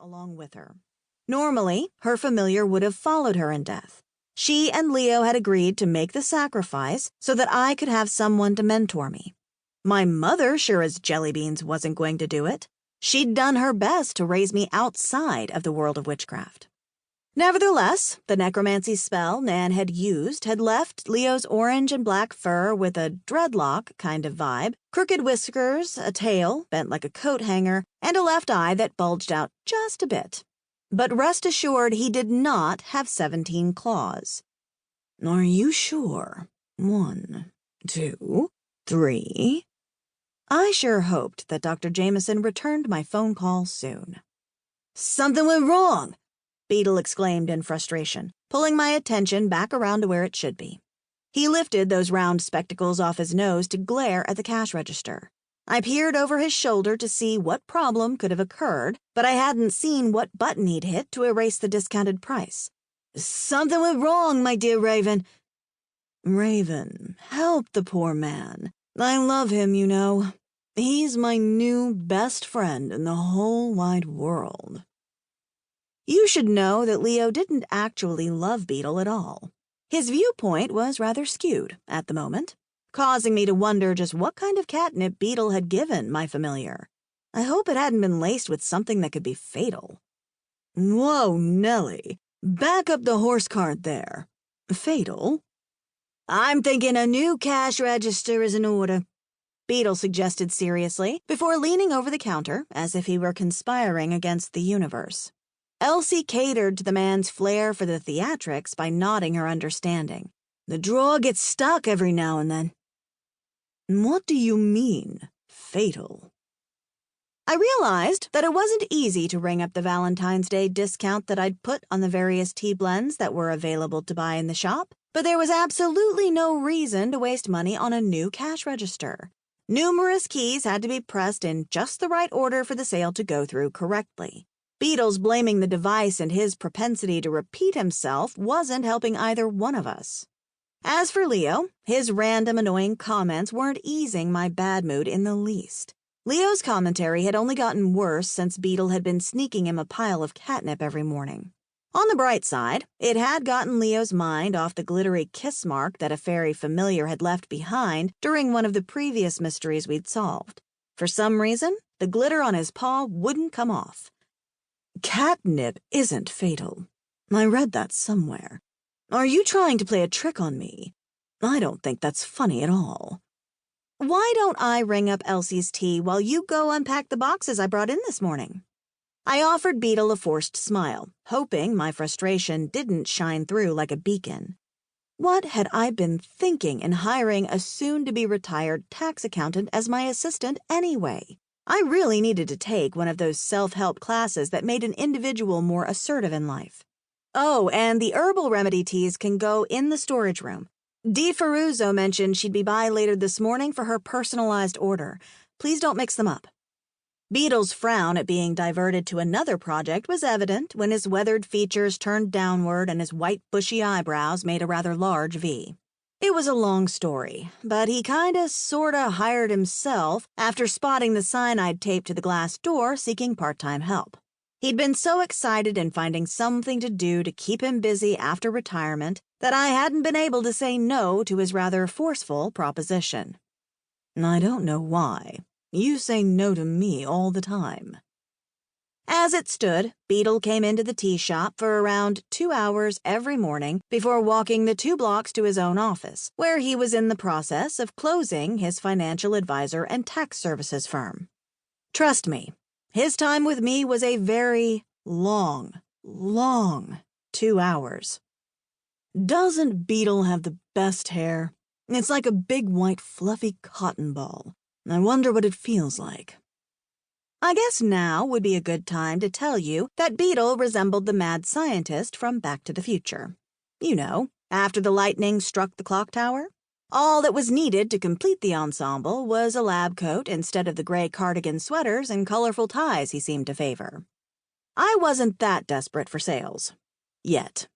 along with her. Normally, her familiar would have followed her in death. She and Leo had agreed to make the sacrifice so that I could have someone to mentor me. My mother sure as jellybeans wasn't going to do it. She'd done her best to raise me outside of the world of witchcraft. Nevertheless, the necromancy spell Nan had used had left Leo's orange and black fur with a dreadlock kind of vibe, crooked whiskers, a tail bent like a coat hanger, and a left eye that bulged out just a bit. But rest assured he did not have 17 claws. Are you sure? 1, 2, 3. I sure hoped that Dr. Jameson returned my phone call soon. Something went wrong, Beetle exclaimed in frustration, pulling my attention back around to where it should be. He lifted those round spectacles off his nose to glare at the cash register. I peered over his shoulder to see what problem could have occurred, but I hadn't seen what button he'd hit to erase the discounted price. Something went wrong, my dear Raven. Raven, help the poor man. I love him, you know. He's my new best friend in the whole wide world. You should know that Leo didn't actually love Beetle at all. His viewpoint was rather skewed at the moment, causing me to wonder just what kind of catnip Beetle had given my familiar. I hope it hadn't been laced with something that could be fatal. Whoa, Nellie. Back up the horse cart there. Fatal? I'm thinking a new cash register is in order, Beetle suggested seriously, before leaning over the counter as if he were conspiring against the universe. Elsie catered to the man's flair for the theatrics by nodding her understanding. The drawer gets stuck every now and then. What do you mean, fatal? I realized that it wasn't easy to ring up the Valentine's Day discount that I'd put on the various tea blends that were available to buy in the shop, but there was absolutely no reason to waste money on a new cash register. Numerous keys had to be pressed in just the right order for the sale to go through correctly. Beetle's blaming the device and his propensity to repeat himself wasn't helping either one of us. As for Leo, his random annoying comments weren't easing my bad mood in the least. Leo's commentary had only gotten worse since Beetle had been sneaking him a pile of catnip every morning. On the bright side, it had gotten Leo's mind off the glittery kiss mark that a fairy familiar had left behind during one of the previous mysteries we'd solved. For some reason, the glitter on his paw wouldn't come off. Catnip isn't fatal. I read that somewhere. Are you trying to play a trick on me? I don't think that's funny at all. Why don't I ring up Elsie's tea while you go unpack the boxes I brought in this morning? I offered Beetle a forced smile, hoping my frustration didn't shine through like a beacon. What had I been thinking in hiring a soon-to-be-retired tax accountant as my assistant anyway? I really needed to take one of those self-help classes that made an individual more assertive in life. Oh, and the herbal remedy teas can go in the storage room. Di Ferruzzo mentioned she'd be by later this morning for her personalized order. Please don't mix them up. Beetle's frown at being diverted to another project was evident when his weathered features turned downward and his white bushy eyebrows made a rather large V. It was a long story, but he sorta hired himself after spotting the sign I'd taped to the glass door seeking part-time help. He'd been so excited in finding something to do to keep him busy after retirement that I hadn't been able to say no to his rather forceful proposition. I don't know why. You say no to me all the time. As it stood, Beetle came into the tea shop for around 2 hours every morning before walking the 2 blocks to his own office, where he was in the process of closing his financial advisor and tax services firm. Trust me, his time with me was a very long 2 hours. Doesn't Beetle have the best hair? It's like a big white fluffy cotton ball. I wonder what it feels like. I guess now would be a good time to tell you that Beetle resembled the mad scientist from Back to the Future. You know, after the lightning struck the clock tower. All that was needed to complete the ensemble was a lab coat instead of the gray cardigan sweaters and colorful ties he seemed to favor. I wasn't that desperate for sales. Yet.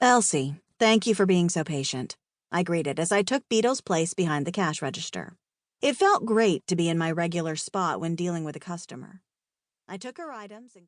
Elsie, thank you for being so patient, I greeted as I took Beetle's place behind the cash register. It felt great to be in my regular spot when dealing with a customer. I took her items and